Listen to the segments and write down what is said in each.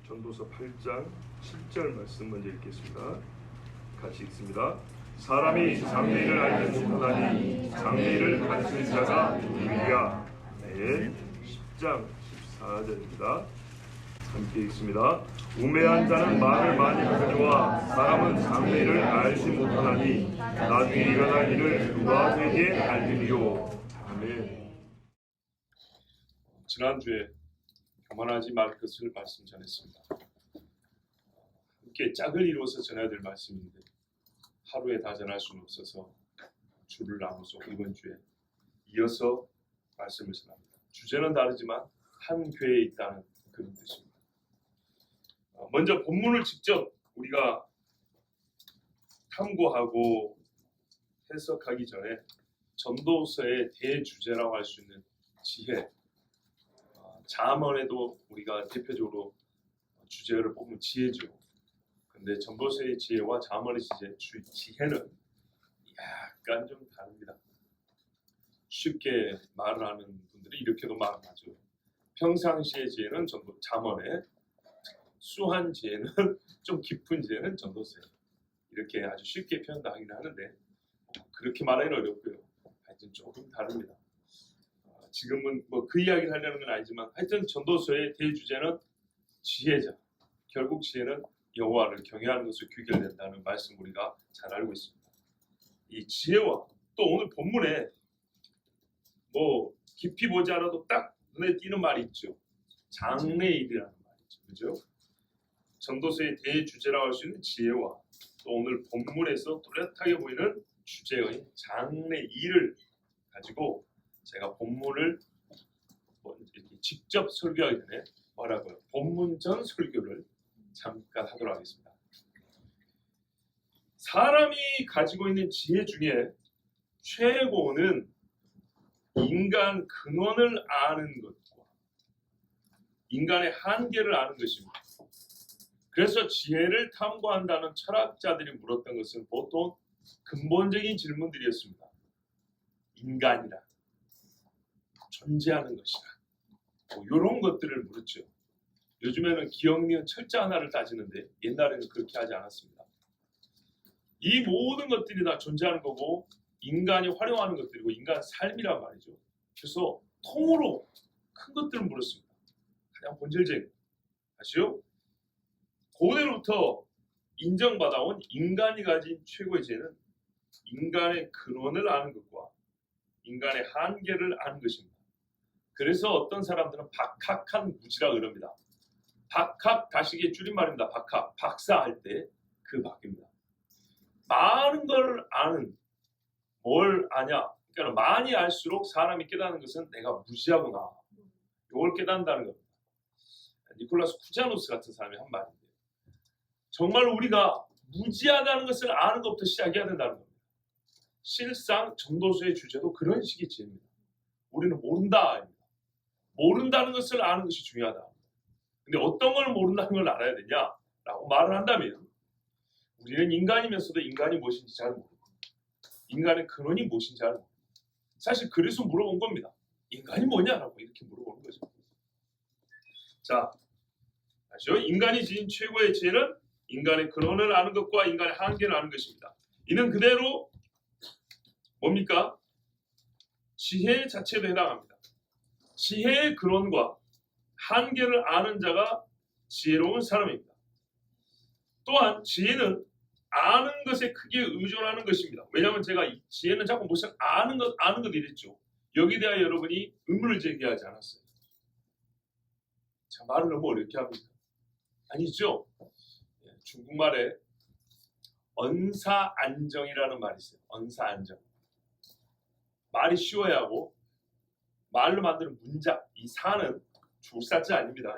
전도서 8장 7절 말씀 먼저 읽겠습니다. 같이 읽습니다. 사람이 장래를 알지 못하나니 장래를 가르치는 자가 누구냐? 네, 10장 14절입니다. 함께 읽습니다. 우매한 자는 말을 많이 하거니와 사람은 장래를 알지 못하나니 나중에 일어날 일을 누가 되게 알리리요. 아멘. 지난주에 교만하지 말 것을 말씀 전했습니다. 함께 짝을 이루어서 전해야 될 말씀인데 하루에 다 전할 수는 없어서 줄을 나눠서 이번 주에 이어서 말씀을 전합니다. 주제는 다르지만 한 교회에 있다는 그런 뜻입니다. 먼저 본문을 직접 우리가 탐구하고 해석하기 전에 전도서의 대주제라고 할 수 있는 지혜, 잠언에도 우리가 대표적으로 주제를 뽑으면 지혜죠. 근데 전도서의 지혜와 잠언의 지혜는 약간 좀 다릅니다. 쉽게 말을 하는 분들이 이렇게도 말하죠. 평상시의 지혜는 잠언에, 수한 지혜는 좀 깊은 지혜는 전도서에. 이렇게 아주 쉽게 표현도 하긴 하는데 그렇게 말하기는 어렵고요. 하여튼 조금 다릅니다. 지금은 뭐 그 이야기를 하려는 건 아니지만 하여튼 전도서의 대주제는 지혜자. 결국 지혜는 여호와를 경외하는 것으로 귀결된다는 말씀 우리가 잘 알고 있습니다. 이 지혜와 또 오늘 본문에 뭐 깊이 보지 않아도 딱 눈에 띄는 말이 있죠. 장래일이라는 말이죠. 그죠? 전도서의 대주제라고 할 수 있는 지혜와 또 오늘 본문에서 뚜렷하게 보이는 주제의 장래일을 가지고 제가 본문을 이렇게 직접 설교하기 전에 뭐라고요? 본문 전 설교를 잠깐 하도록 하겠습니다. 사람이 가지고 있는 지혜 중에 최고는 인간 근원을 아는 것과 인간의 한계를 아는 것입니다. 그래서 지혜를 탐구한다는 철학자들이 물었던 것은 보통 근본적인 질문들이었습니다. 인간이라, 존재하는 것이라, 뭐 이런 것들을 물었죠. 요즘에는 기억, 니은, 철자 하나를 따지는데 옛날에는 그렇게 하지 않았습니다. 이 모든 것들이 다 존재하는 거고 인간이 활용하는 것들이고 인간 삶이란 말이죠. 그래서 통으로 큰 것들을 물었습니다. 가장 본질적인 아시죠? 고대로부터 인정받아온 인간이 가진 최고의 지혜는 인간의 근원을 아는 것과 인간의 한계를 아는 것입니다. 그래서 어떤 사람들은 박학한 무지라 그럽니다. 박학, 다시게 줄임말입니다. 박학, 박사할 때 그 박입니다. 많은 걸 아는, 뭘 아냐? 그러니까 많이 알수록 사람이 깨닫는 것은 내가 무지하구나. 이걸 깨닫는다는 겁니다. 니콜라스 쿠자노스 같은 사람이 한 말인데 정말 우리가 무지하다는 것을 아는 것부터 시작해야 된다는 겁니다. 실상 전도서의 주제도 그런 식의 지혜입니다. 우리는 모른다. 모른다는 것을 아는 것이 중요하다. 근데 어떤 걸 모른다는 걸 알아야 되냐라고 말을 한다면 우리는 인간이면서도 인간이 무엇인지 잘 모르고 인간의 근원이 무엇인지 잘 모르고 사실 그래서 물어본 겁니다. 인간이 뭐냐라고 이렇게 물어보는 거죠. 자, 아시죠? 인간이 지닌 최고의 지혜는 인간의 근원을 아는 것과 인간의 한계를 아는 것입니다. 이는 그대로 뭡니까? 지혜 자체도 해당합니다. 지혜의 근원과 한계를 아는 자가 지혜로운 사람입니다. 또한 지혜는 아는 것에 크게 의존하는 것입니다. 왜냐하면 제가 지혜는 자꾸 무슨 아는 것 이랬죠. 여기에 대하여 여러분이 의문을 제기하지 않았어요. 자, 말을 너무 어렵게 합니다. 아니죠. 중국말에 언사안정이라는 말이 있어요. 언사안정. 말이 쉬워야 하고 말로 만드는 문장, 이 사는 줄사자 아닙니다.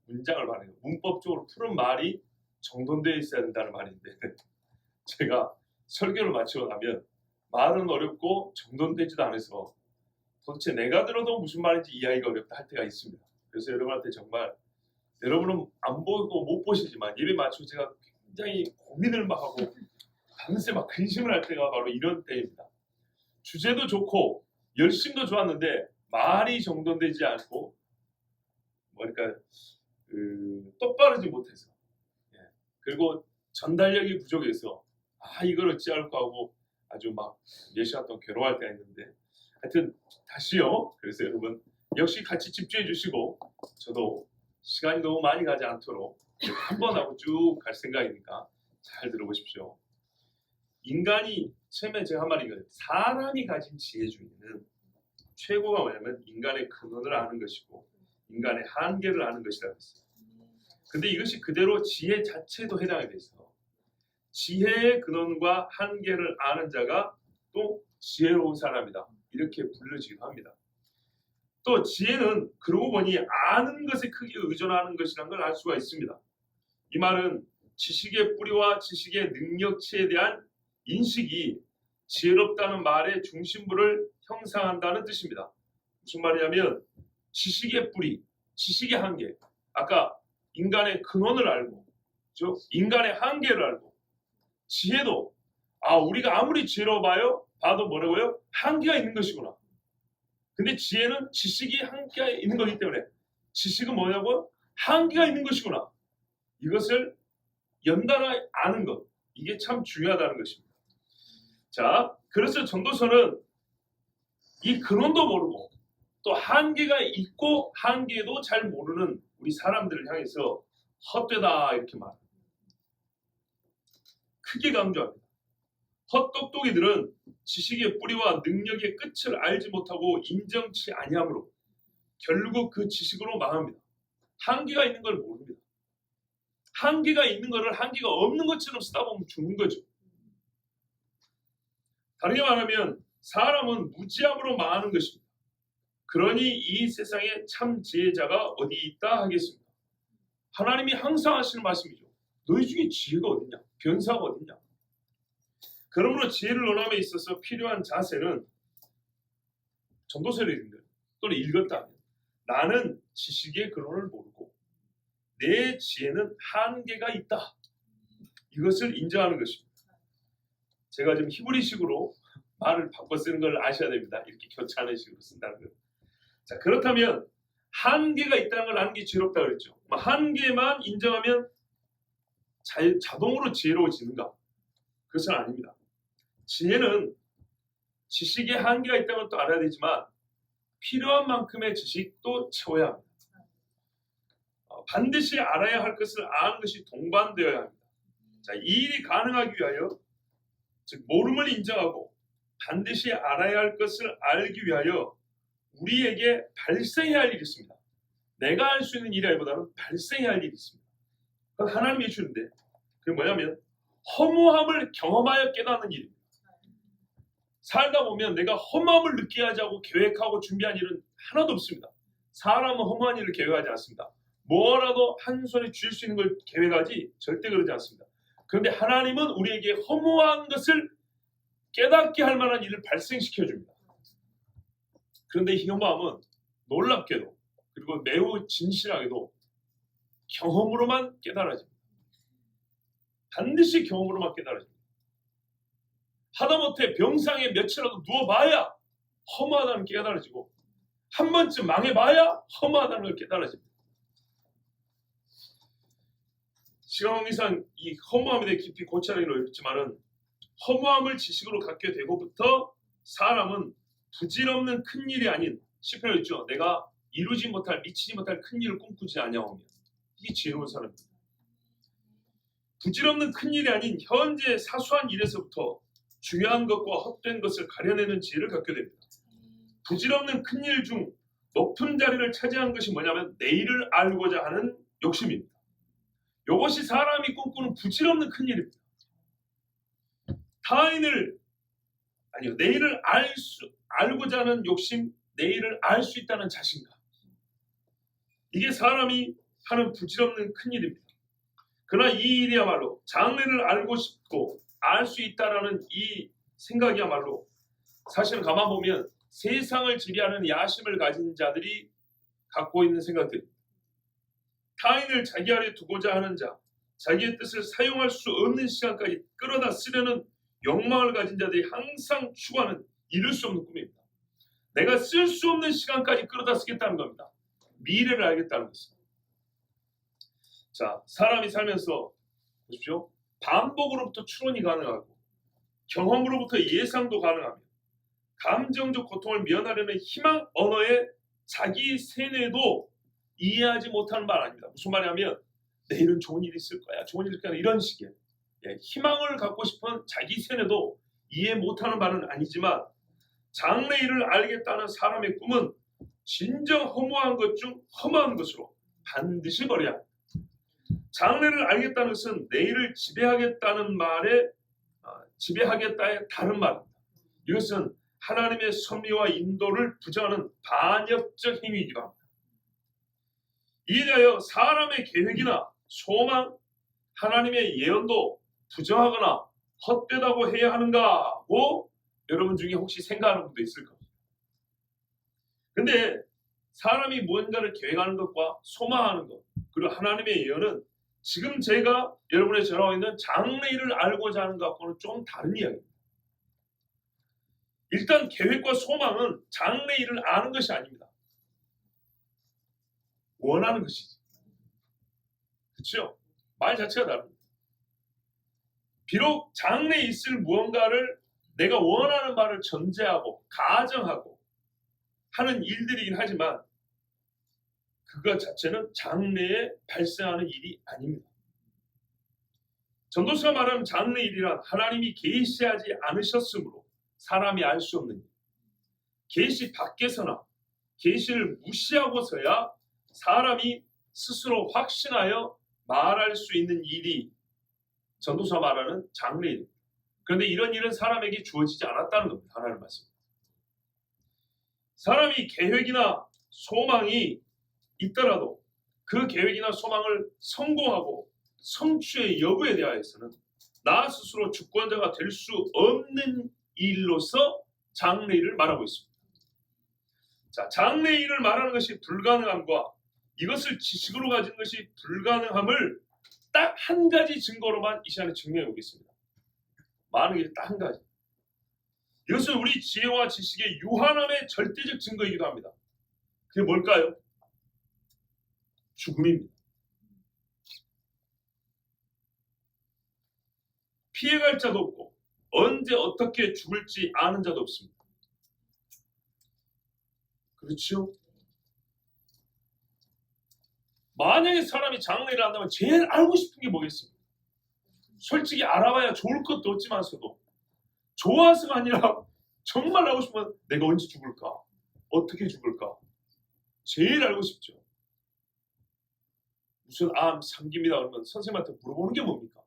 문장을 말해요. 문법적으로 푸른 말이 정돈되어 있어야 된다는 말인데 제가 설교를 마치고 나면 말은 어렵고 정돈되지도 않아서 도대체 내가 들어도 무슨 말인지 이해하기가 어렵다 할 때가 있습니다. 그래서 여러분한테 정말 여러분은 안 보고 못 보시지만 예배 마치고 제가 굉장히 고민을 막 하고 밤새 막 근심을 할 때가 바로 이런 때입니다. 주제도 좋고 열심도 좋았는데 말이 정돈되지 않고 뭐랄까 따라오지 못해서 그리고 전달력이 부족해서 이걸 어찌할까 하고 아주 막 몇 시간 동안 괴로워할 때가 있는데 하여튼 다시요. 그래서 여러분 역시 같이 집중해 주시고 저도 시간이 너무 많이 가지 않도록 한 번 하고 쭉 갈 생각이니까 잘 들어보십시오. 인간이 처음에 제가 한 말이 이거예요. 사람이 가진 지혜 중에는 최고가 뭐냐면 인간의 근원을 아는 것이고 인간의 한계를 아는 것이라고 했어요. 근데 이것이 그대로 지혜 자체도 해당이 돼서 지혜의 근원과 한계를 아는 자가 또 지혜로운 사람이다. 이렇게 불려지기도 합니다. 또 지혜는 그러고 보니 아는 것에 크게 의존하는 것이라는 걸 알 수가 있습니다. 이 말은 지식의 뿌리와 지식의 능력치에 대한 인식이 지혜롭다는 말의 중심부를 형성한다는 뜻입니다. 무슨 말이냐면 지식의 뿌리, 지식의 한계, 아까 인간의 근원을 알고 인간의 한계를 알고 지혜도 우리가 아무리 지혜로워 봐도 뭐라고요? 한계가 있는 것이구나. 근데 지혜는 지식이 한계가 있는 거기 때문에 지식은 뭐냐고? 한계가 있는 것이구나. 이것을 연달아 아는 것, 이게 참 중요하다는 것입니다. 자, 그래서 전도서는 이 근원도 모르고 또 한계가 있고 한계도 잘 모르는 우리 사람들을 향해서 헛되다 이렇게 말합니다. 크게 강조합니다. 헛똑똑이들은 지식의 뿌리와 능력의 끝을 알지 못하고 인정치 아니하므로 결국 그 지식으로 망합니다. 한계가 있는 걸 모릅니다. 한계가 있는 것을 한계가 없는 것처럼 쓰다 보면 죽는 거죠. 다르게 말하면 사람은 무지함으로 망하는 것입니다. 그러니 이 세상에 참 지혜자가 어디 있다 하겠습니다. 하나님이 항상 하시는 말씀이죠. 너희 중에 지혜가 어딨냐? 변사가 어딨냐? 그러므로 지혜를 논함에 있어서 필요한 자세는 전도서를 읽는 또는 읽었다면 나는 지식의 근원을 모르고 내 지혜는 한계가 있다. 이것을 인정하는 것입니다. 제가 지금 히브리식으로 말을 바꿔 쓰는 걸 아셔야 됩니다. 이렇게 교차하는 식으로 쓴다는 것. 자, 그렇다면 한계가 있다는 걸 아는 게 지혜롭다 그랬죠. 한계만 인정하면 자동으로 지혜로워지는가? 그것은 아닙니다. 지혜는 지식의 한계가 있다는 것도 알아야 되지만 필요한 만큼의 지식도 채워야 합니다. 반드시 알아야 할 것을 아는 것이 동반되어야 합니다. 자, 이 일이 가능하기 위하여 즉 모름을 인정하고 반드시 알아야 할 것을 알기 위하여 우리에게 발생해야 할 일이 있습니다. 내가 할 수 있는 일이라기보다는 발생해야 할 일이 있습니다. 그건 하나님이 해주는데 그게 뭐냐면 허무함을 경험하여 깨닫는 일입니다. 살다 보면 내가 허무함을 느끼게 하자고 계획하고 준비한 일은 하나도 없습니다. 사람은 허무한 일을 계획하지 않습니다. 뭐라도 한 손에 쥘 수 있는 걸 계획하지 절대 그러지 않습니다. 그런데 하나님은 우리에게 허무한 것을 깨닫게 할 만한 일을 발생시켜줍니다. 그런데 이 허무함은 놀랍게도 그리고 매우 진실하게도 경험으로만 깨달아집니다. 반드시 경험으로만 깨달아집니다. 하다못해 병상에 며칠이라도 누워봐야 허무하다는 게 깨달아지고 한 번쯤 망해봐야 허무하다는 걸 깨달아집니다. 시간 관계상 이 허무함에 대해 깊이 고찰하기로 어렵지만은 허무함을 지식으로 갖게 되고부터 사람은 부질없는 큰 일이 아닌 시편에 있죠. 내가 이루지 못할 미치지 못할 큰 일을 꿈꾸지 아니하오며 이게 지혜로운 사람입니다. 부질없는 큰 일이 아닌 현재 사소한 일에서부터 중요한 것과 헛된 것을 가려내는 지혜를 갖게 됩니다. 부질없는 큰 일 중 높은 자리를 차지한 것이 뭐냐면 내일을 알고자 하는 욕심입니다. 이것이 사람이 꿈꾸는 부질없는 큰 일입니다. 내일을 알고자 하는 욕심, 내일을 알 수 있다는 자신감. 이게 사람이 하는 부질없는 큰 일입니다. 그러나 이 일이야말로 장래를 알고 싶고 알 수 있다라는 이 생각이야말로 사실은 가만 보면 세상을 지배하는 야심을 가진 자들이 갖고 있는 생각들입니다. 타인을 자기 아래 두고자 하는 자, 자기의 뜻을 사용할 수 없는 시간까지 끌어다 쓰려는 욕망을 가진 자들이 항상 추구하는 이룰 수 없는 꿈입니다. 내가 쓸 수 없는 시간까지 끌어다 쓰겠다는 겁니다. 미래를 알겠다는 것입니다. 자, 사람이 살면서 보십시오. 반복으로부터 추론이 가능하고 경험으로부터 예상도 가능하며 감정적 고통을 면하려는 희망 언어의 자기 세뇌도 이해하지 못하는 말 아닙니다. 무슨 말이냐면 내일은 좋은 일이 있을 거야. 좋은 일이 있을 거야. 이런 식의 희망을 갖고 싶은 자기 세뇌도 이해 못하는 말은 아니지만 장래일을 알겠다는 사람의 꿈은 진정 허무한 것 중 허무한 것으로 반드시 버려야 합니다. 장래를 알겠다는 것은 내일을 지배하겠다는 말에 지배하겠다의 다른 말입니다. 이것은 하나님의 섭리와 인도를 부정하는 반역적 행위이기도 합니다. 이에 대하여 사람의 계획이나 소망, 하나님의 예언도 부정하거나 헛되다고 해야 하는가고 여러분 중에 혹시 생각하는 분도 있을 겁니다. 근데 사람이 무언가를 계획하는 것과 소망하는 것 그리고 하나님의 예언은 지금 제가 여러분의 전하고 있는 장래일을 알고자 하는 것과는 좀 다른 이야기입니다. 일단 계획과 소망은 장래일을 아는 것이 아닙니다. 원하는 것이지. 그렇죠? 말 자체가 다릅니다. 비록 장래에 있을 무언가를 내가 원하는 바를 전제하고 가정하고 하는 일들이긴 하지만 그것 자체는 장래에 발생하는 일이 아닙니다. 전도서가 말하는 장래일이란 하나님이 계시하지 않으셨으므로 사람이 알 수 없는 일. 계시 밖에서나 계시를 무시하고서야 사람이 스스로 확신하여 말할 수 있는 일이 전도서가 말하는 장래일입니다. 그런데 이런 일은 사람에게 주어지지 않았다는 겁니다. 하나님 말씀. 사람이 계획이나 소망이 있더라도 그 계획이나 소망을 성공하고 성취의 여부에 대하여서는 나 스스로 주권자가 될 수 없는 일로서 장래일을 말하고 있습니다. 자, 장래일을 말하는 것이 불가능함과 이것을 지식으로 가진 것이 불가능함을 딱 한 가지 증거로만 이 시간에 증명해 보겠습니다. 많은 게 딱 한 가지. 이것은 우리 지혜와 지식의 유한함의 절대적 증거이기도 합니다. 그게 뭘까요? 죽음입니다. 피해갈 자도 없고 언제 어떻게 죽을지 아는 자도 없습니다. 그렇죠? 만약에 사람이 장래를 한다면 제일 알고 싶은 게 뭐겠습니까? 솔직히 알아봐야 좋을 것도 없지만서도 좋아서가 아니라 정말 알고 싶으면 내가 언제 죽을까? 어떻게 죽을까? 제일 알고 싶죠. 무슨 암, 3기입니다. 그러면 선생님한테 물어보는 게 뭡니까?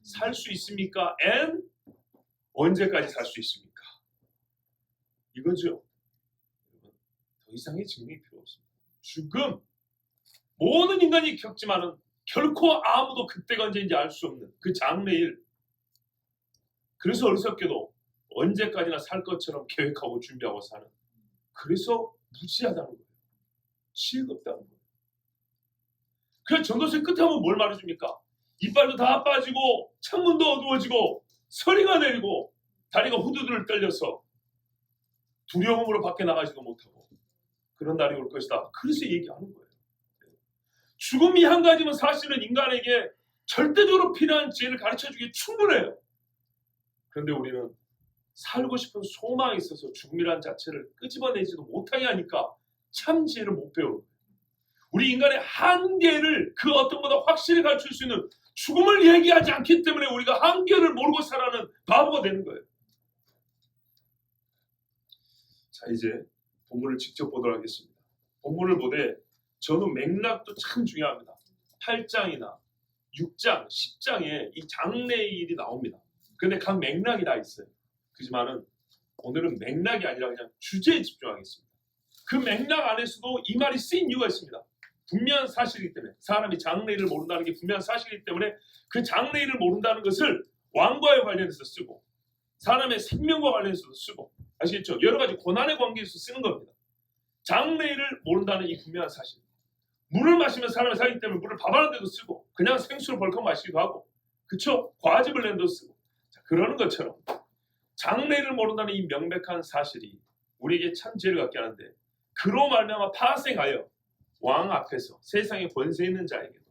살 수 있습니까? and 언제까지 살 수 있습니까? 이거죠. 더 이상의 증명이 필요 없습니다. 죽음, 모든 인간이 겪지만은 결코 아무도 그때가 언제인지 알 수 없는 그 장래일. 그래서 어리석게도 언제까지나 살 것처럼 계획하고 준비하고 사는. 그래서 무지하다는 거예요. 지혜가 없다는 거예요. 그래서 전도서의 끝에 하면 뭘 말해줍니까? 이빨도 다 빠지고 창문도 어두워지고 서리가 내리고 다리가 후두들 떨려서 두려움으로 밖에 나가지도 못하고 그런 날이 올 것이다. 그래서 얘기하는 거예요. 죽음이 한 가지면 사실은 인간에게 절대적으로 필요한 지혜를 가르쳐주기에 충분해요. 그런데 우리는 살고 싶은 소망이 있어서 죽음이라는 자체를 끄집어내지도 못하게 하니까 참 지혜를 못 배우는 거예요. 우리 인간의 한계를 그 어떤 것보다 확실히 가르칠 수 있는 죽음을 얘기하지 않기 때문에 우리가 한계를 모르고 살아가는 바보가 되는 거예요. 자, 이제 본문을 직접 보도록 하겠습니다. 본문을 보되 저는 맥락도 참 중요합니다. 8장이나 6장, 10장에 이 장래일이 나옵니다. 그런데 각 맥락이 다 있어요. 그렇지만은 오늘은 맥락이 아니라 그냥 주제에 집중하겠습니다. 그 맥락 안에서도 이 말이 쓰인 이유가 있습니다. 분명한 사실이기 때문에 사람이 장래일을 모른다는 게 분명한 사실이기 때문에 그 장래일을 모른다는 것을 왕과에 관련해서 쓰고 사람의 생명과 관련해서도 쓰고 아시겠죠? 여러 가지 고난의 관계에서 쓰는 겁니다. 장래일을 모른다는 이 분명한 사실. 물을 마시면 사람이 살기 때문에 물을 밥하는 데도 쓰고 그냥 생수를 벌컥 마시기도 하고 그쵸? 과즙을 낸 데도 쓰고 자, 그러는 것처럼 장래일을 모른다는 이 명백한 사실이 우리에게 참 지혜를 갖게 하는데 그로 말미암아 파생하여 왕 앞에서 세상에 권세 있는 자에게도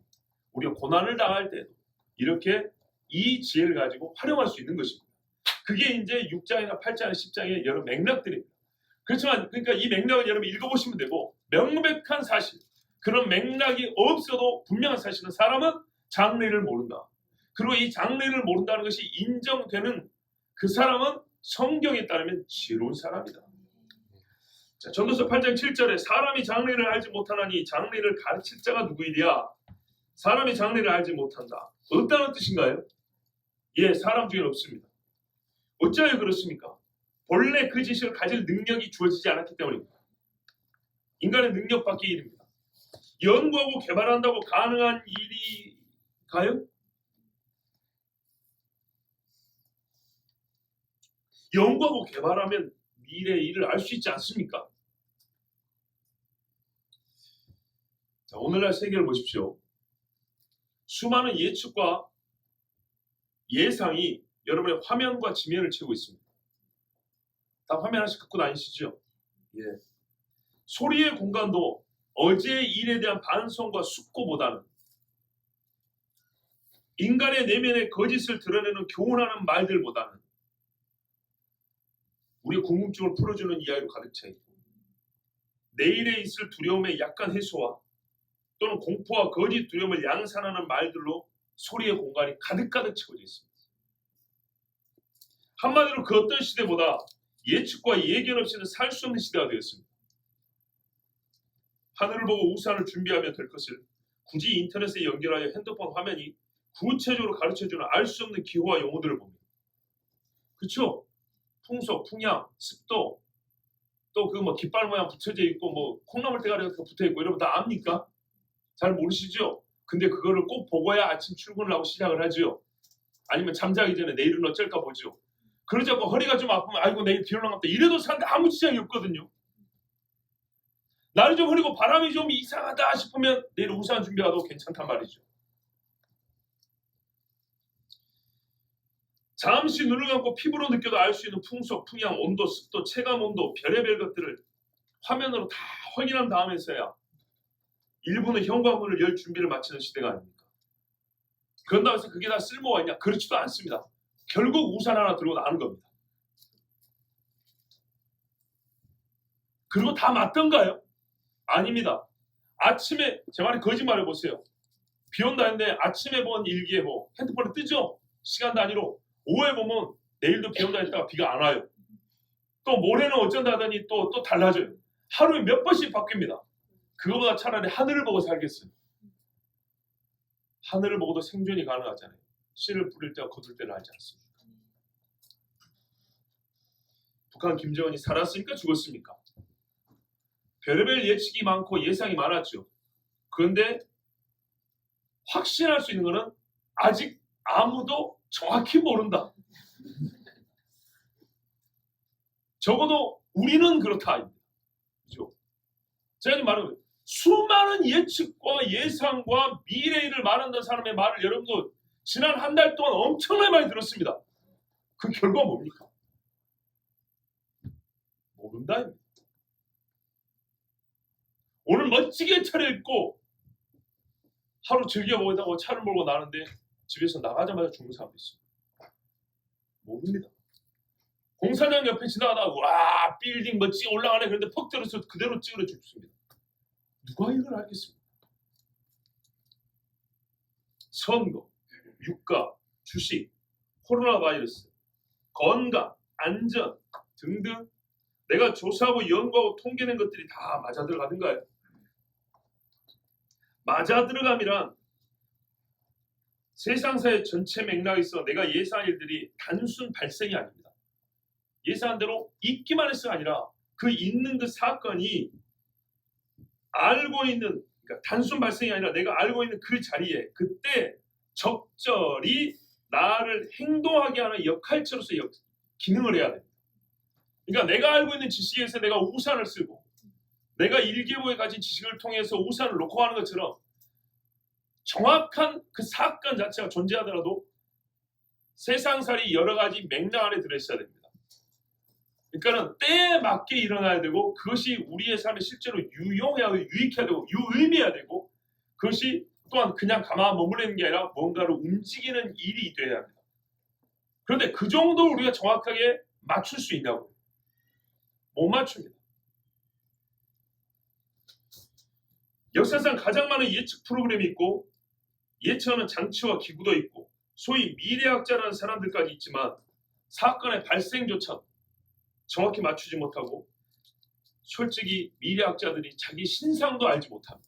우리가 고난을 당할 때도 이렇게 이 지혜를 가지고 활용할 수 있는 것입니다. 그게 이제 6장이나 8장, 10장의 여러 맥락들입니다. 그렇지만 그러니까 이 맥락은 여러분 읽어보시면 되고 명백한 사실, 그런 맥락이 없어도 분명한 사실은 사람은 장래를 모른다. 그리고 이 장래를 모른다는 것이 인정되는 그 사람은 성경에 따르면 지혜로운 사람이다. 자, 전도서 8장 7절에 사람이 장래를 알지 못하나니 장래를 가르칠 자가 누구이랴. 사람이 장래를 알지 못한다. 없다는 뜻인가요? 예, 사람 중에는 없습니다. 어찌하여 그렇습니까? 본래 그 지식을 가질 능력이 주어지지 않았기 때문입니다. 인간의 능력 밖의 일입니다. 연구하고 개발한다고 가능한 일일까요? 연구하고 개발하면 미래의 일을 알 수 있지 않습니까? 자, 오늘날 세계를 보십시오. 수많은 예측과 예상이 여러분의 화면과 지면을 채우고 있습니다. 다 화면 하나씩 갖고 다니시죠? 예. 소리의 공간도 어제의 일에 대한 반성과 숙고보다는 인간의 내면의 거짓을 드러내는 교훈하는 말들보다는 우리의 궁금증을 풀어주는 이야기로 가득 차 있고 내일에 있을 두려움의 약간 해소와 또는 공포와 거짓 두려움을 양산하는 말들로 소리의 공간이 가득가득 채워져 있습니다. 한마디로 그 어떤 시대보다 예측과 예견 없이는 살 수 없는 시대가 되었습니다. 하늘을 보고 우산을 준비하면 될 것을 굳이 인터넷에 연결하여 핸드폰 화면이 구체적으로 가르쳐주는 알 수 없는 기호와 용어들을 봅니다. 그렇죠? 풍속, 풍향, 습도, 또 그 뭐 깃발 모양 붙여져 있고 뭐 콩나물 대가리가 붙어 있고 이러면 다 압니까? 잘 모르시죠? 근데 그거를 꼭 보고야 아침 출근을 하고 시작을 하죠. 아니면 잠자기 전에 내일은 어쩔까 보죠. 그러자고 허리가 좀 아프면 아이고 내일 비 올라갔다 이래도 사는데 아무 지장이 없거든요. 날이 좀 흐리고 바람이 좀 이상하다 싶으면 내일 우산 준비하도 괜찮단 말이죠. 잠시 눈을 감고 피부로 느껴도 알 수 있는 풍속, 풍향, 온도, 습도, 체감 온도, 별의별 것들을 화면으로 다 확인한 다음에서야 일부는 현관문을 열 준비를 마치는 시대가 아닙니까? 그런다고 해서 그게 다 쓸모가 있냐? 그렇지도 않습니다. 결국 우산 하나 들고 나가는 겁니다. 그리고 다 맞던가요? 아닙니다. 아침에 제 말이 거짓말해 보세요. 비 온다 했는데 아침에 본 일기예보 뭐 핸드폰에 뜨죠? 시간 단위로. 오후에 보면 내일도 비 온다 했다가 비가 안 와요. 또 모레는 어쩐다 하더니 또 달라져요. 하루에 몇 번씩 바뀝니다. 그거보다 차라리 하늘을 보고 살겠어요. 하늘을 보고도 생존이 가능하잖아요. 씨를 뿌릴 때와 거둘 때를 알지 않습니까? 북한 김정은이 살았습니까? 죽었습니까? 별의별 예측이 많고 예상이 많았죠. 그런데 확신할 수 있는 것은 아직 아무도 정확히 모른다. 적어도 우리는 그렇다. 그죠? 제가 말하는 거예요. 수많은 예측과 예상과 미래를 말한다는 사람의 말을 여러분도 지난 한 달 동안 엄청나게 많이 들었습니다. 그 결과 뭡니까? 모른다. 오늘 멋지게 차려입고 하루 즐겨보자고 차를 몰고 나는데 집에서 나가자마자 죽는 사람도 있어요. 모릅니다. 공사장 옆에 지나가다가 와 빌딩 멋지게 올라가네 그런데 퍽 들어서 그대로 찌그러 죽습니다. 누가 이걸 알겠습니까? 선거, 유가, 주식, 코로나 바이러스, 건강, 안전 등등 내가 조사하고 연구하고 통계낸 것들이 다 맞아 들어가는가요? 맞아 들어감이란 세상사의 전체 맥락에서 내가 예상한 일들이 단순 발생이 아닙니다. 예상한 대로 있기만 해서가 아니라 그 있는 그 사건이 알고 있는 그러니까 단순 발생이 아니라 내가 알고 있는 그 자리에 그때 적절히 나를 행동하게 하는 역할체로서 기능을 해야 됩니다. 그러니까 내가 알고 있는 지식에서 내가 우산을 쓰고 내가 일기예보에 가진 지식을 통해서 우산을 놓고 가는 것처럼 정확한 그 사건 자체가 존재하더라도 세상살이 여러 가지 맥락 안에 들어있어야 됩니다. 그러니까는 때에 맞게 일어나야 되고 그것이 우리의 삶에 실제로 유용해야 되고 유익해야 되고 유의미해야 되고 그것이 또한 그냥 가만 머무르는 게 아니라 뭔가를 움직이는 일이 돼야 합니다. 그런데 그 정도 우리가 정확하게 맞출 수 있냐고요? 못 맞춥니다. 역사상 가장 많은 예측 프로그램이 있고 예측하는 장치와 기구도 있고 소위 미래학자라는 사람들까지 있지만 사건의 발생조차 정확히 맞추지 못하고 솔직히 미래학자들이 자기 신상도 알지 못합니다.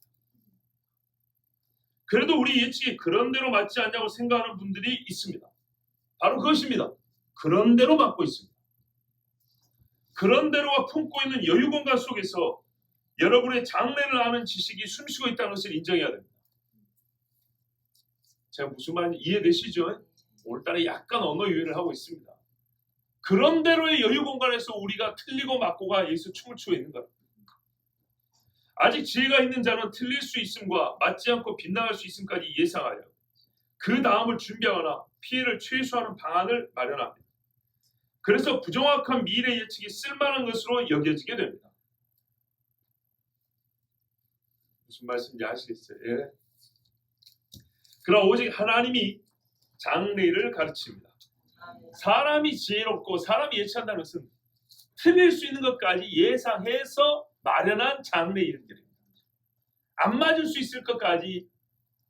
그래도 우리 예측이 그런대로 맞지 않냐고 생각하는 분들이 있습니다. 바로 그것입니다. 그런대로 맞고 있습니다. 그런대로가 품고 있는 여유공간 속에서 여러분의 장래를 아는 지식이 숨쉬고 있다는 것을 인정해야 됩니다. 제가 무슨 말인지 이해되시죠? 오늘따라 약간 언어 유희를 하고 있습니다. 그런대로의 여유공간에서 우리가 틀리고 맞고가 여기서 춤을 추고 있는 겁니다. 아직 지혜가 있는 자는 틀릴 수 있음과 맞지 않고 빗나갈 수 있음까지 예상하여 그 다음을 준비하거나 피해를 최소화하는 방안을 마련합니다. 그래서 부정확한 미래 예측이 쓸만한 것으로 여겨지게 됩니다. 무슨 말씀인지 아시겠어요? 예. 그러나 오직 하나님이 장래를 가르칩니다. 사람이 지혜롭고 사람이 예측한다는 것은 틀릴 수 있는 것까지 예상해서 마련한 장래 이름들입니다. 안 맞을 수 있을 것까지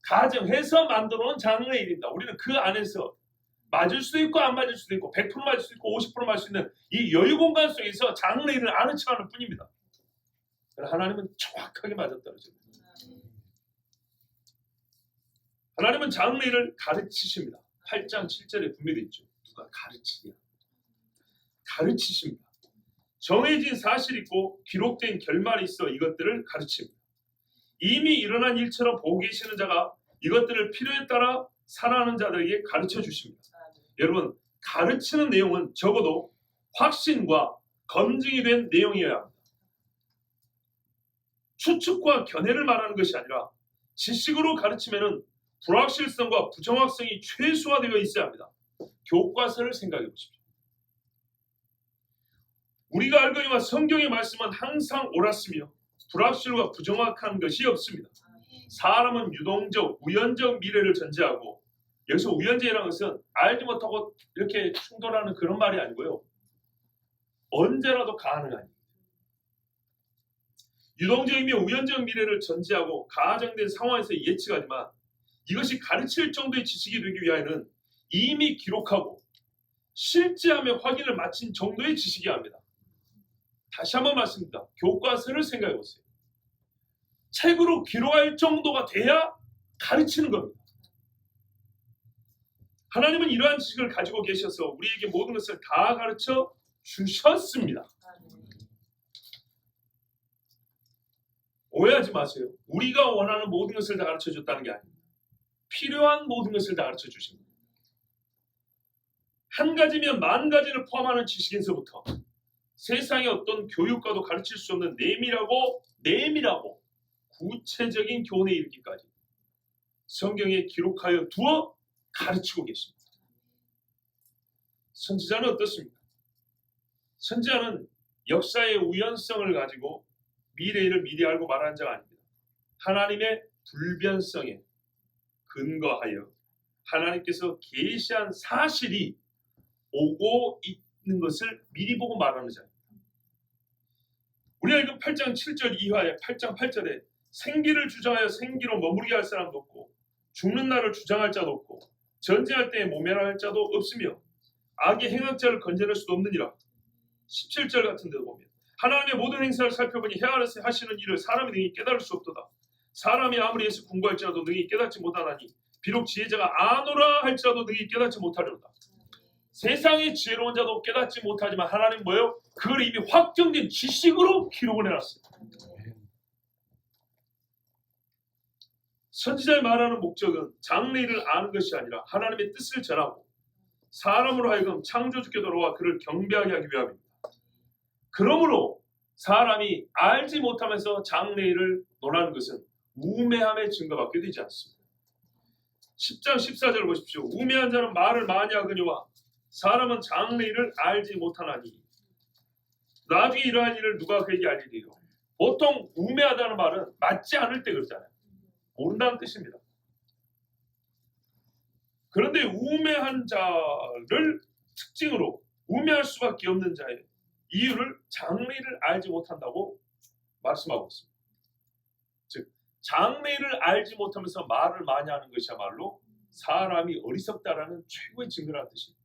가정해서 만들어 놓은 장래 이름입니다. 우리는 그 안에서 맞을 수도 있고 안 맞을 수도 있고 100% 맞을 수도 있고 50% 맞을 수 있는 이 여유 공간 속에서 장래 일을 아는 척하는 뿐입니다. 하나님은 정확하게 맞아떨어집니다. 하나님은 장래를 가르치십니다. 8장 7절에 분명히 있죠. 누가 가르치냐? 가르치십니다. 정해진 사실이 있고 기록된 결말이 있어 이것들을 가르칩니다. 이미 일어난 일처럼 보고 계시는 자가 이것들을 필요에 따라 살아가는 자들에게 가르쳐 주십니다. 여러분, 가르치는 내용은 적어도 확신과 검증이 된 내용이어야 합니다. 추측과 견해를 말하는 것이 아니라 지식으로 가르치면은 불확실성과 부정확성이 최소화되어 있어야 합니다. 교과서를 생각해 보십시오. 우리가 알거니와 성경의 말씀은 항상 옳았으며 불확실과 부정확한 것이 없습니다. 사람은 유동적, 우연적 미래를 전제하고 여기서 우연적이라는 것은 알지 못하고 이렇게 충돌하는 그런 말이 아니고요. 언제라도 가능한 유동적이며 우연적 미래를 전제하고 가정된 상황에서 예측하지만 이것이 가르칠 정도의 지식이 되기 위하여는 이미 기록하고 실제함의 확인을 마친 정도의 지식이어야 합니다. 다시 한번 말씀드립니다. 교과서를 생각해 보세요. 책으로 기록할 정도가 돼야 가르치는 겁니다. 하나님은 이러한 지식을 가지고 계셔서 우리에게 모든 것을 다 가르쳐 주셨습니다. 오해하지 마세요. 우리가 원하는 모든 것을 다 가르쳐 줬다는 게 아닙니다. 필요한 모든 것을 다 가르쳐 주십니다. 한 가지면 만 가지를 포함하는 지식에서부터 세상의 어떤 교육과도 가르칠 수 없는 내밀하고 구체적인 교훈에 이르기까지 성경에 기록하여 두어 가르치고 계십니다. 선지자는 어떻습니까? 선지자는 역사의 우연성을 가지고 미래를 미리 알고 말하는 자가 아닙니다. 하나님의 불변성에 근거하여 하나님께서 계시한 사실이 오고 있는 것을 미리 보고 말하는 자입니다. 우리가 읽은 8장 7절 이하에 8장 8절에 생기를 주장하여 생기로 머무르게 할 사람도 없고 죽는 날을 주장할 자도 없고 전쟁할 때에 모면할 자도 없으며 악의 행악자를 건져낼 수도 없느니라. 17절 같은 데도 보면 하나님의 모든 행사를 살펴보니 헤아려서 하시는 일을 사람이 능히 깨달을 수 없도다. 사람이 아무리 예수 공부할지라도 능히 깨닫지 못하나니 비록 지혜자가 아노라 할지라도 능히 깨닫지 못하려다. 세상의 지혜로운 자도 깨닫지 못하지만 하나님 뭐예요? 그걸 이미 확정된 지식으로 기록을 해놨습니다. 선지자의 말하는 목적은 장래일을 아는 것이 아니라 하나님의 뜻을 전하고 사람으로 하여금 창조주께 돌아와 그를 경배하게 하기 위함입니다. 그러므로 사람이 알지 못하면서 장래일을 논하는 것은 우매함의 증거밖에 되지 않습니다. 10장 14절을 보십시오. 우매한 자는 말을 많이 하거니와 사람은 장래일을 알지 못하나니 나중에 이러한 일을 누가 그에게 알리리요. 보통 우매하다는 말은 맞지 않을 때 그러잖아요. 모른다는 뜻입니다. 그런데 우매한 자를 특징으로 우매할 수밖에 없는 자의 이유를 장래를 알지 못한다고 말씀하고 있습니다. 즉 장래를 알지 못하면서 말을 많이 하는 것이야말로 사람이 어리석다라는 최고의 증거라는 뜻입니다.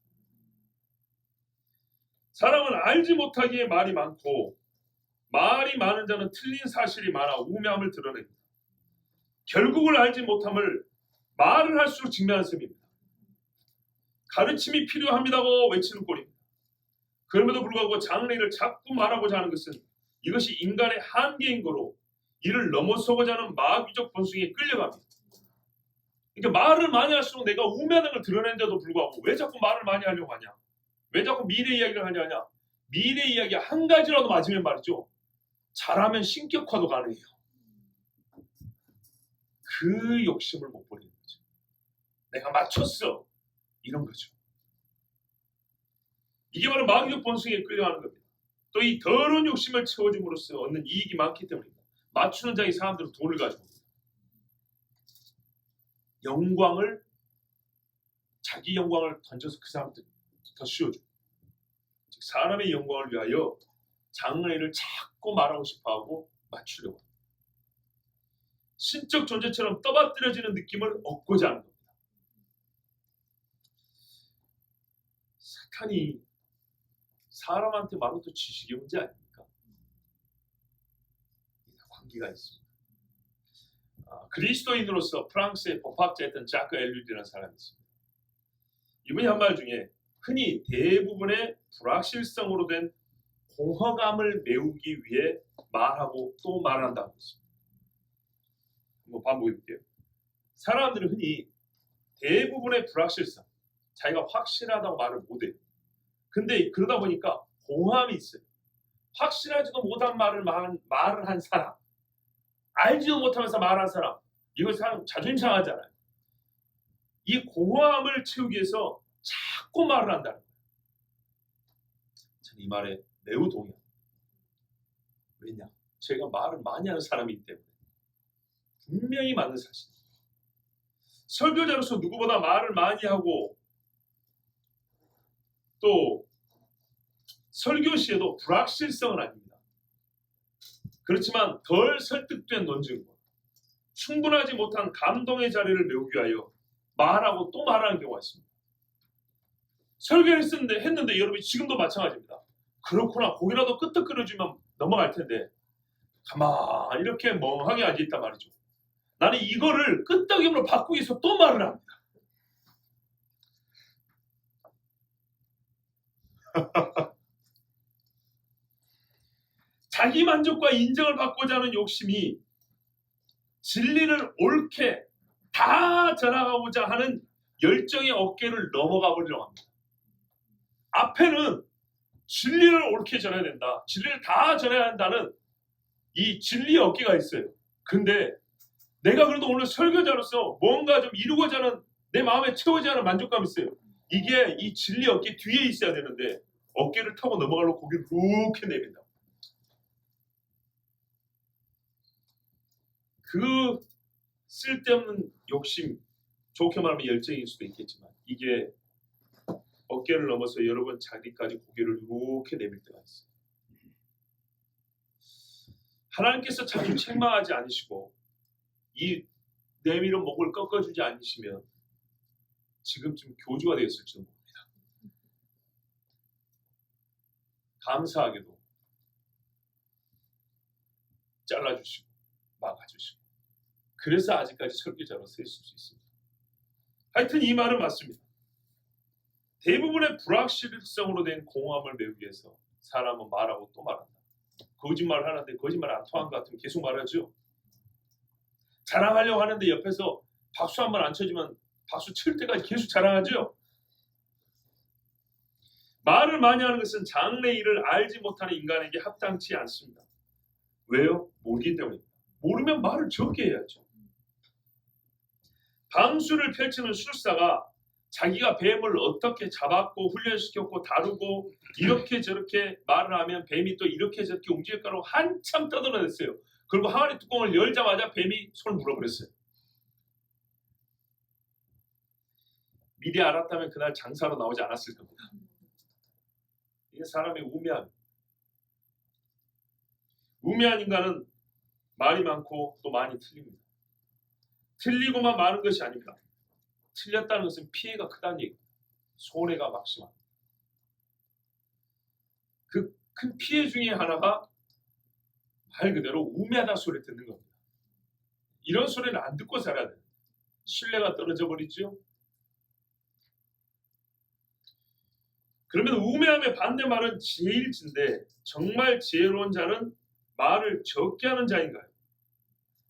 사람은 알지 못하기에 말이 많고 말이 많은 자는 틀린 사실이 많아 우매함을 드러냅니다. 결국을 알지 못함을 말을 할수록 증명하는 셈입니다. 가르침이 필요합니다고 외치는 꼴입니다. 그럼에도 불구하고 장래를 자꾸 말하고자 하는 것은 이것이 인간의 한계인 거로 이를 넘어서고자 하는 마귀적 본성에 끌려갑니다. 그러니까 말을 많이 할수록 내가 우매하다는 걸 드러내는데도 불구하고 왜 자꾸 말을 많이 하려고 하냐? 왜 자꾸 미래 이야기를 하냐? 미래 이야기 한 가지라도 맞으면 말이죠. 잘하면 신격화도 가능해요. 그 욕심을 못 버리는 거죠. 내가 맞췄어. 이런 거죠. 이게 바로 마귀적 본성에 끌려가는 겁니다. 또 이 더러운 욕심을 채워줌으로써 얻는 이익이 많기 때문입니다. 맞추는 자의 사람들은 돈을 가지고 옵니다. 영광을 자기 영광을 던져서 그 사람들 더 씌워줘. 즉 사람의 영광을 위하여 장래를 자꾸 말하고 싶어하고 맞추려고 합니다. 신적 존재처럼 떠받들여지는 느낌을 얻고자 하는 겁니다. 사탄이 사람한테 말로 또 지식의 문제 아닙니까? 관계가 있습니다. 그리스도인으로서 프랑스의 법학자였던 자크 엘류드라는 사람이 있습니다. 이분이 한 말 중에 흔히 대부분의 불확실성으로 된 공허감을 메우기 위해 말하고 또 말한다고 했습니다. 한번 반복해 볼게요. 사람들은 흔히 대부분의 불확실성, 자기가 확실하다고 말을 못해요. 근데 그러다 보니까 공허함이 있어요. 확실하지도 못한 말을 한 사람, 알지도 못하면서 말한 사람, 이거 사람 자존심 상하잖아요. 이 공허함을 채우기 위해서 자꾸 말을 한다는 거예요. 저는 이 말에 매우 동의합니다. 왜냐? 제가 말을 많이 하는 사람이기 때문에 분명히 맞는 사실입니다. 설교자로서 누구보다 말을 많이 하고 또 설교 시에도 불확실성은 아닙니다. 그렇지만 덜 설득된 논증과 충분하지 못한 감동의 자리를 메우기 위하여 말하고 또 말하는 경우가 있습니다. 설교를 했는데 여러분이 지금도 마찬가지입니다. 그렇구나, 고기라도 끄떡 끓여주면 넘어갈 텐데 가만히 이렇게 멍하게 앉아있단 말이죠. 나는 이거를 끄떡임으로 바꾸기 위해서 또 말을 합니다. 자기 만족과 인정을 받고자 하는 욕심이 진리를 옳게 다 전하고자 하는 열정의 어깨를 넘어가 버리려고 합니다. 앞에는 진리를 옳게 전해야 된다, 진리를 다 전해야 한다는 이 진리의 어깨가 있어요. 근데 내가 그래도 오늘 설교자로서 뭔가 좀 이루고자 하는, 내 마음에 채우지 않은 만족감이 있어요. 이게 이 진리 어깨 뒤에 있어야 되는데 어깨를 타고 넘어가려고 고개를 이렇게 내민다. 그 쓸데없는 욕심, 좋게 말하면 열정일 수도 있겠지만 이게 어깨를 넘어서 여러분 자기까지 고개를 이렇게 내밀 때가 있어요. 하나님께서 자주 책망하지 않으시고 이 내밀은 목을 꺾어주지 않으시면 지금쯤 교주가 되었을지도 모릅니다. 감사하게도 잘라주시고 막아주시고 그래서 아직까지 설교자로 서 있을 수 있습니다. 하여튼 이 말은 맞습니다. 대부분의 불확실성으로 된 공허함을 메우기 위해서 사람은 말하고 또 말한다. 거짓말을 하는데 거짓말 안 통한 것 같으면 계속 말하죠. 자랑하려고 하는데 옆에서 박수 한 번 안 쳐주면 박수 칠 때까지 계속 자랑하죠. 말을 많이 하는 것은 장래 일을 알지 못하는 인간에게 합당치 않습니다. 왜요? 모르기 때문입니다. 모르면 말을 적게 해야죠. 방수를 펼치는 술사가 자기가 뱀을 어떻게 잡았고 훈련시켰고 다루고 이렇게 저렇게 말을 하면 뱀이 또 이렇게 저렇게 움직일 거라고 한참 떠들어댔어요. 그리고 항아리 뚜껑을 열자마자 뱀이 손을 물어버렸어요. 미리 알았다면 그날 장사로 나오지 않았을 겁니다. 이게 사람의 우매함. 우매한 인간은 말이 많고 또 많이 틀립니다. 틀리고만 많은 것이 아닙니다. 틀렸다는 것은 피해가 크다는 얘기입니다. 손해가 막심합니다. 그 큰 피해 중에 하나가 말 그대로 우매하다 소리를 듣는 겁니다. 이런 소리는 안 듣고 살아야 돼요. 신뢰가 떨어져 버리죠. 그러면 우매함의 반대말은 지혜일진데 정말 지혜로운 자는 말을 적게 하는 자인가요?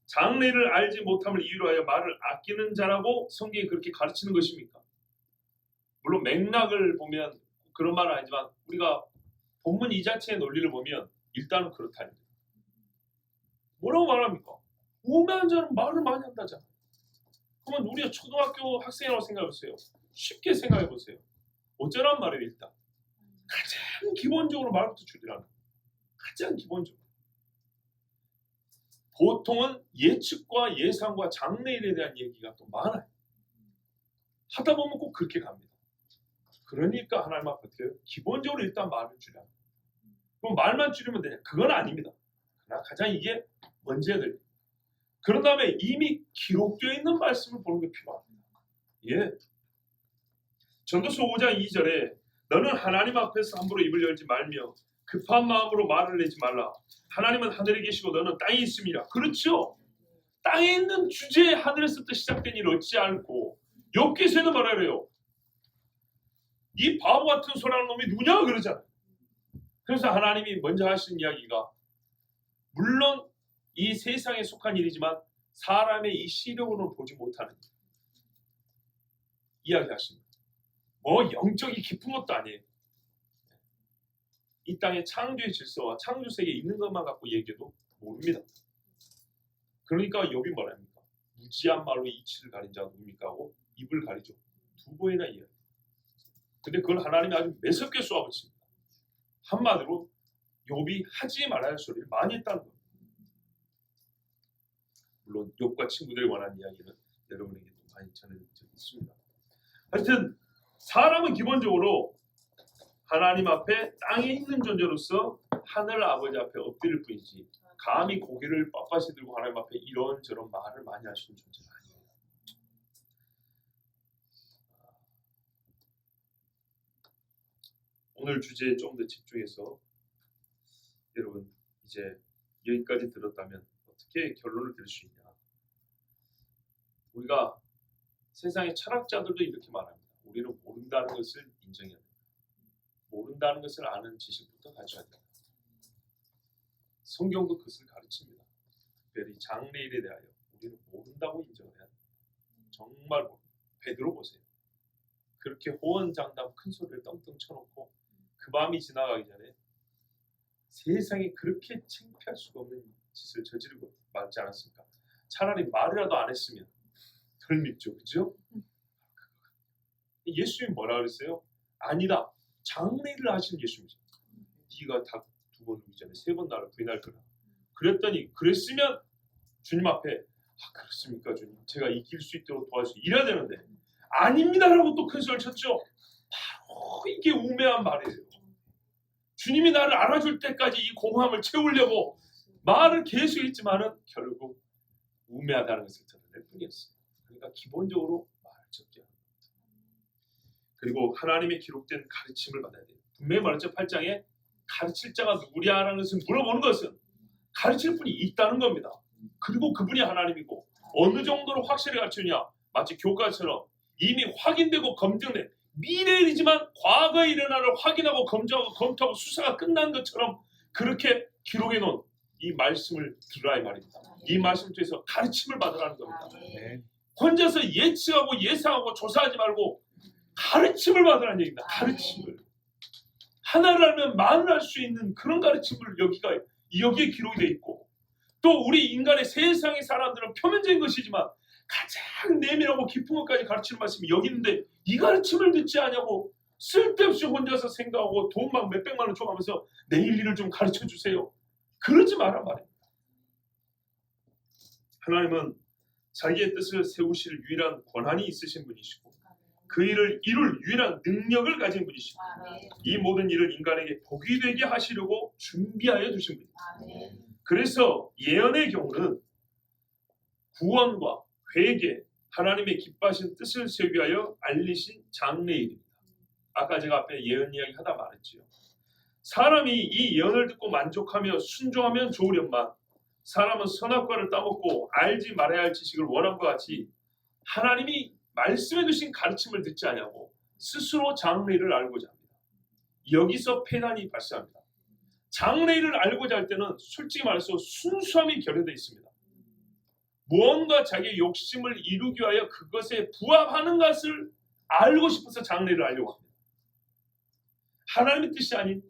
장래를 알지 못함을 이유로 하여 말을 아끼는 자라고 성경이 그렇게 가르치는 것입니까? 물론 맥락을 보면 그런 말은 아니지만 우리가 본문 이 자체의 논리를 보면 일단은 그렇다는 거예요. 뭐라고 말합니까? 우매한 자는 말을 많이 한다잖아. 그러면 우리가 초등학교 학생이라고 생각해보세요. 쉽게 생각해보세요. 어쩌란 말이에요. 일단 가장 기본적으로 말부터 줄이라는 거예요. 가장 기본적으로. 보통은 예측과 예상과 장래일에 대한 얘기가 또 많아요. 하다 보면 꼭 그렇게 갑니다. 그러니까 하나님 앞에 어떻게 해요? 기본적으로 일단 말을 줄여야 합니다. 그럼 말만 줄이면 되냐? 그건 아닙니다. 그러나 가장 이게 먼저야 돼요. 그런 다음에 이미 기록되어 있는 말씀을 보는 게 필요합니다. 예. 전도서 5장 2절에 너는 하나님 앞에서 함부로 입을 열지 말며 급한 마음으로 말을 내지 말라. 하나님은 하늘에 계시고 너는 땅에 있음이라. 그렇죠. 땅에 있는 주제에 하늘에서부터 시작된 일 얻지 않고 욥기서에도 뭐라 그래요? 이 바보 같은 소리하는 놈이 누구냐 그러잖아요. 그래서 하나님이 먼저 하신 이야기가 물론 이 세상에 속한 일이지만 사람의 이 시력으로는 보지 못하는 이야기하십니다. 뭐 영적이 깊은 것도 아니에요. 이 땅의 창조의 질서와 창조 세계에 있는 것만 갖고 얘기해도 모릅니다. 그러니까 욥이 뭐랍니까? 무지한 말로 이치를 가린 자가 누굽니까 하고 입을 가리죠. 두 번이나 이야기. 근데 그걸 하나님이 아주 매섭게 쏘아붙입니다. 한마디로 욥이 하지 말아야 할 소리를 많이 했다는 겁니다. 물론 욥과 친구들에 관한 이야기는 여러분에게도 많이 전해드린 적이 있습니다. 하여튼 사람은 기본적으로 하나님 앞에 땅에 있는 존재로서 하늘 아버지 앞에 엎드릴 뿐이지 감히 고개를 빳빳이 들고 하나님 앞에 이런저런 말을 많이 하시는 존재는 아니에요. 오늘 주제에 좀 더 집중해서 여러분 이제 여기까지 들었다면 어떻게 결론을 들 수 있냐. 우리가 세상의 철학자들도 이렇게 말합니다. 우리는 모른다는 것을 인정해야 됩니다. 모른다는 것을 아는 지식부터 가져야 됩니다. 성경도 그것을 가르칩니다. 특별히 장래일에 대하여 우리는 모른다고 인정을 해야 됩니다. 정말 모릅니다. 베드로 보세요. 그렇게 호언장담 큰 소리를 떵떵 쳐놓고 그 밤이 지나가기 전에 세상에 그렇게 창피할 수가 없는 짓을 저지르고 말지 않았습니까? 차라리 말이라도 안 했으면 덜 밉죠. 그죠? 예수님이 뭐라 그랬어요? 아니다. 장래일을 하신 예수님이죠. 네가 다 두 번 오기 전에 세 번 나를 부인할 거라. 그랬더니 그랬으면 주님 앞에 그렇습니까 주님? 제가 이길 수 있도록 도와주세요. 이래야 되는데 아닙니다라고 또 큰 소리를 쳤죠. 바로 이게 우매한 말이에요. 주님이 나를 알아줄 때까지 이 공허함을 채우려고 말을 계속했지만은 결국 우매하다는 것을 드러낼 뿐이었어요. 그러니까 기본적으로 말을 적게 합니다. 그리고 하나님의 기록된 가르침을 받아야 돼요. 분명히 말했죠. 8장에 가르칠 자가 누구냐라는 것을 물어보는 것은 가르칠 분이 있다는 겁니다. 그리고 그분이 하나님이고 어느 정도로 확실히 가르치느냐. 마치 교과처럼 이미 확인되고 검증된 미래일이지만 과거에 일어난 일을 확인하고 검토하고 수사가 끝난 것처럼 그렇게 기록해 놓은 이 말씀을 들으라 이 말입니다. 이 말씀을 통해서 가르침을 받으라는 겁니다. 혼자서 예측하고 예상하고 조사하지 말고 가르침을 받으라는 얘기입니다. 가르침을. 하나를 알면 만을 알 수 있는 그런 가르침을 여기에 기록이 되어 있고 또 우리 인간의 세상의 사람들은 표면적인 것이지만 가장 내밀하고 깊은 것까지 가르치는 말씀이 여기 있는데 이 가르침을 듣지 않냐고 쓸데없이 혼자서 생각하고 돈 막 몇백만 원 줘가면서 내일 일을 좀 가르쳐 주세요. 그러지 마라 말입니다. 하나님은 자기의 뜻을 세우실 유일한 권한이 있으신 분이시고 그 일을 이룰 유일한 능력을 가진 분이시고 이 모든 일을 인간에게 복이 되게 하시려고 준비하여 두신 분입니다. 그래서 예언의 경우는 구원과 회개, 하나님의 기뻐하신 뜻을 세우기 위하여 알리신 장래일입니다. 아까 제가 앞에 예언 이야기 하다 말했지요. 사람이 이 예언을 듣고 만족하며 순종하면 좋으련만 사람은 선악과를 따먹고 알지 말아야 할 지식을 원함과 같이 하나님이 말씀해 두신 가르침을 듣지 아니하고 스스로 장래일을 알고자 합니다. 여기서 폐단이 발생합니다. 장래일을 알고자 할 때는 솔직히 말해서 순수함이 결여되어 있습니다. 무언가 자기의 욕심을 이루기 위하여 그것에 부합하는 것을 알고 싶어서 장래일을 알려고 합니다. 하나님의 뜻이 아닌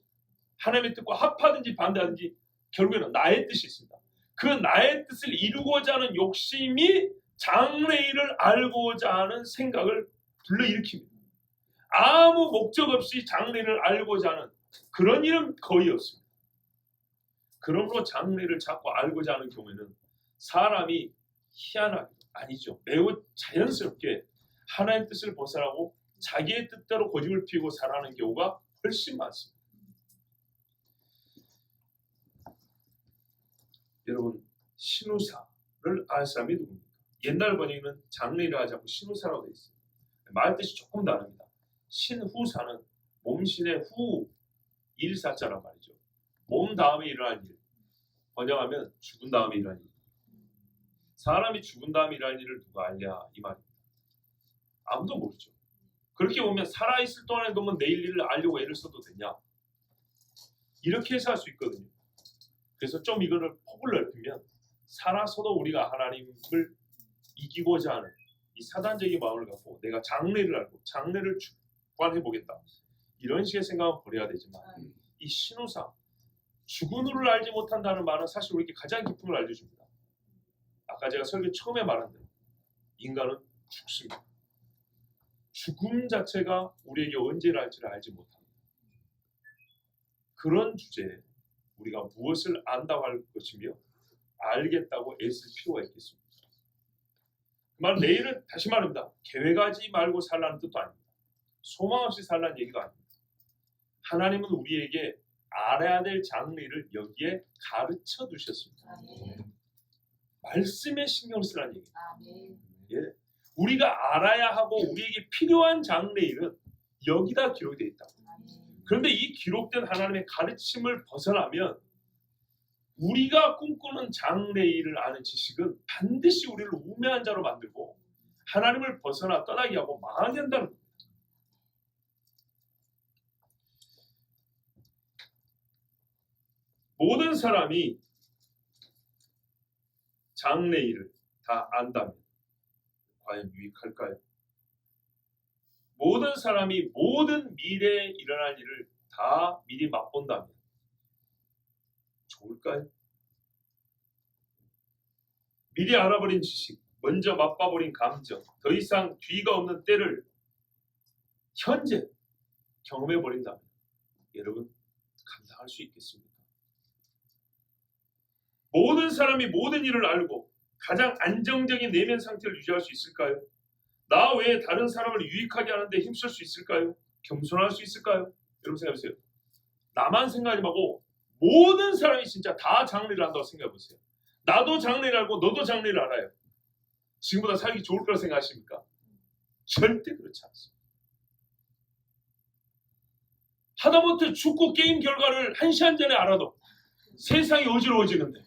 하나님의 뜻과 합하든지 반대하든지 결국에는 나의 뜻이 있습니다. 그 나의 뜻을 이루고자 하는 욕심이 장래일을 알고자 하는 생각을 불러일으킵니다. 아무 목적 없이 장래일을 알고자 하는 그런 일은 거의 없습니다. 그러므로 장래일을 자꾸 알고자 하는 경우에는 사람이 희한하게 아니죠. 매우 자연스럽게 하나님의 뜻을 벗어나고 자기의 뜻대로 고집을 피우고 살아가는 경우가 훨씬 많습니다. 여러분, 신우사를 알 사람이 누굽니까? 옛날 번역에는 장래일을 하지 않고 신우사라고 되어 있어요. 말 뜻이 조금 다릅니다. 신후사는 몸신의 후 일사자란 말이죠. 몸 다음에 일어날 일. 번역하면 죽은 다음에 일어날 일. 사람이 죽은 다음에 일어날 일을 누가 알냐 이 말입니다. 아무도 모르죠. 그렇게 보면 살아있을 동안에 보면 내일 일을 알려고 애를 써도 되냐? 이렇게 해서 할 수 있거든요. 그래서 좀 이거를 폭을 넓히면 살아서도 우리가 하나님을 이기고자 하는 이 사단적인 마음을 갖고 내가 장래를 알고 장래를 주관해 보겠다. 이런 식의 생각은 버려야 되지만 이 신우사, 죽은 후를 알지 못한다는 말은 사실 우리에게 가장 깊은 걸 알려줍니다. 아까 제가 설교 처음에 말한 대로 인간은 죽습니다. 죽음 자체가 우리에게 언제 날지를 알지 못합니다. 그런 주제에 우리가 무엇을 안다고 할 것이며 알겠다고 애쓸 필요가 있겠습니까? 그 말은 내일은 다시 말합니다. 계획하지 말고 살라는 뜻도 아닙니다. 소망 없이 살라는 얘기도 아닙니다. 하나님은 우리에게 알아야 될 장래를 여기에 가르쳐 두셨습니다. 말씀에 신경을 쓰라는 얘기입니다. 예. 우리가 알아야 하고 우리에게 필요한 장래일은 여기다 기록이 되어 있다. 그런데 이 기록된 하나님의 가르침을 벗어나면 우리가 꿈꾸는 장래일을 아는 지식은 반드시 우리를 우매한 자로 만들고 하나님을 벗어나 떠나게 하고 망하게 한다는 겁니다. 모든 사람이 장래일을 다 안다면 과연 유익할까요? 모든 사람이 모든 미래에 일어날 일을 다 미리 맛본다면 좋을까요? 미리 알아버린 지식, 먼저 맛봐버린 감정, 더 이상 뒤가 없는 때를 현재 경험해버린다면 여러분 감당할 수 있겠습니까? 모든 사람이 모든 일을 알고 가장 안정적인 내면 상태를 유지할 수 있을까요? 나 외에 다른 사람을 유익하게 하는데 힘쓸 수 있을까요? 겸손할 수 있을까요? 여러분 생각해보세요. 나만 생각하지 말고 모든 사람이 진짜 다 장래를 한다고 생각해보세요. 나도 장래를 알고 너도 장래를 알아요. 지금보다 살기 좋을 거라 생각하십니까? 절대 그렇지 않습니다. 하다못해 축구 게임 결과를 1시간 전에 알아도 세상이 어지러워지는데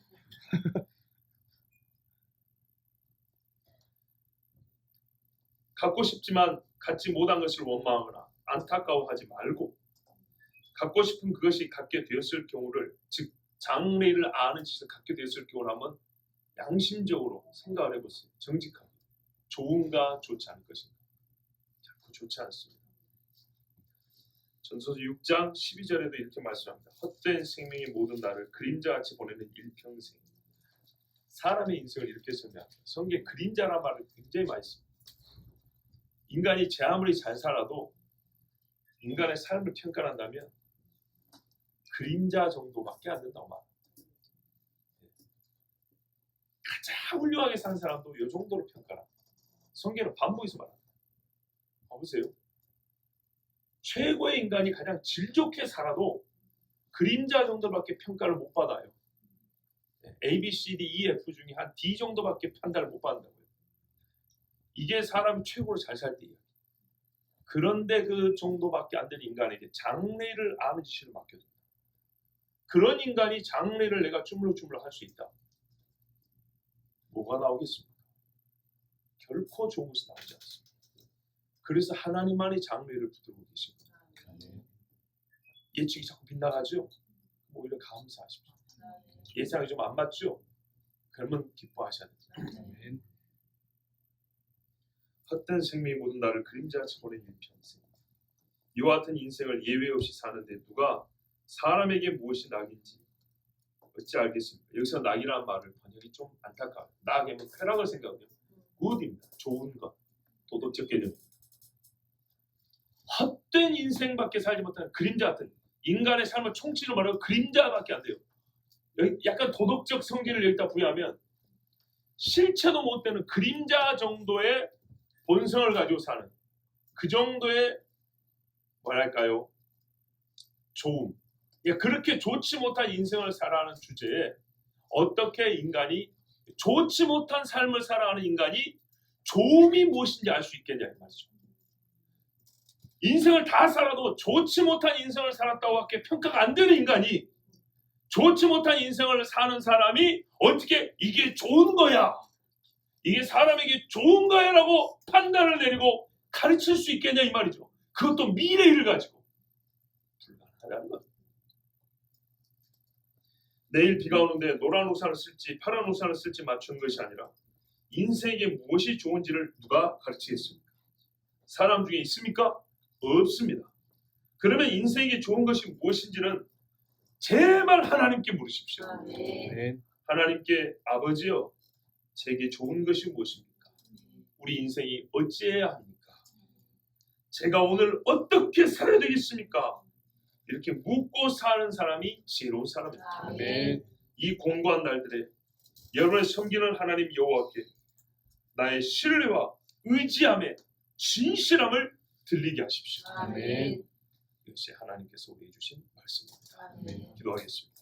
갖고 싶지만 갖지 못한 것을 원망하거나 안타까워하지 말고 갖고 싶은 그것이 갖게 되었을 경우를 즉 장래를 아는 지식을 갖게 되었을 경우를 한번 양심적으로 생각을 해보세요. 정직하게 좋은가 좋지 않을 것인가. 자꾸 좋지 않습니다. 전서서 6장 12절에도 이렇게 말씀합니다. 헛된 생명의 모든 날을 그림자같이 보내는 일평생. 사람의 인생을 이렇게 설명합니다. 성경에 그림자란 말을 굉장히 많이 씁니다. 인간이 제 아무리 잘 살아도 인간의 삶을 평가한다면 그림자 정도밖에 안 된다고 말합니다. 가장 훌륭하게 산 사람도 이 정도로 평가합니다. 성경은 반복해서 말합니다. 봐보세요. 최고의 인간이 가장 질 좋게 살아도 그림자 정도밖에 평가를 못 받아요. A, B, C, D, E, F 중에 한 D 정도밖에 판단을 못 받는다고요. 이게 사람이 최고로 잘 살 때예요. 그런데 그 정도밖에 안 되는 인간에게 장래를 아는 지시를 맡겨둔다. 그런 인간이 장래를 내가 주물럭주물럭 할 수 있다. 뭐가 나오겠습니까? 결코 좋은 것이 나오지 않습니다. 그래서 하나님만이 장래를 붙들고 계십니다. 예측이 자꾸 빗나가죠? 오히려 감사하십시오. 예상이 좀 안 맞죠? 그러면 기뻐하셔야 됩니다. 헛된 생명이 모든 나를 그림자같이 보낸 일평생. 이와 같은 인생을 예외 없이 사는데 누가 사람에게 무엇이 낙인지 어찌 알겠습니까? 여기서 낙이라는 말을 번역이 좀 안타까워요. 낙이면 쾌락을 생각해요. 굿입니다. 좋은 것, 도덕적 개념. 헛된 인생밖에 살지 못하는 그림자 같은 인간의 삶을 총치로 말하고 그림자밖에 안 돼요. 여기 약간 도덕적 성질을 여기다 부여하면 실체도 못 되는 그림자 정도의 본성을 가지고 사는 그 정도의 뭐랄까요? 좋음. 그러니까 그렇게 좋지 못한 인생을 살아가는 주제에 어떻게 인간이 좋지 못한 삶을 살아가는 인간이 좋음이 무엇인지 알 수 있겠냐 이 말이죠. 인생을 다 살아도 좋지 못한 인생을 살았다고밖에 평가가 안 되는 인간이 좋지 못한 인생을 사는 사람이 어떻게 이게 좋은 거야, 이게 사람에게 좋은 거야 라고 판단을 내리고 가르칠 수 있겠냐 이 말이죠. 그것도 미래를 가지고 불가능하다는 것. 내일 비가 오는데 노란 우산을 쓸지 파란 우산을 쓸지 맞추는 것이 아니라 인생에게 무엇이 좋은지를 누가 가르치겠습니까? 사람 중에 있습니까? 없습니다. 그러면 인생에게 좋은 것이 무엇인지는 제발 하나님께 물으십시오. 하나님께 아버지여, 제게 좋은 것이 무엇입니까? 우리 인생이 어찌해야 합니까? 제가 오늘 어떻게 살아야 되겠습니까? 이렇게 묻고 사는 사람이 지혜로운 사람입니다. 이 공고한 날들에 여러분의 섬기는 하나님 여호와께 나의 신뢰와 의지함에 진실함을 들리게 하십시오. 이것이 하나님께서 우리에게 주신 말씀입니다. 기도하겠습니다.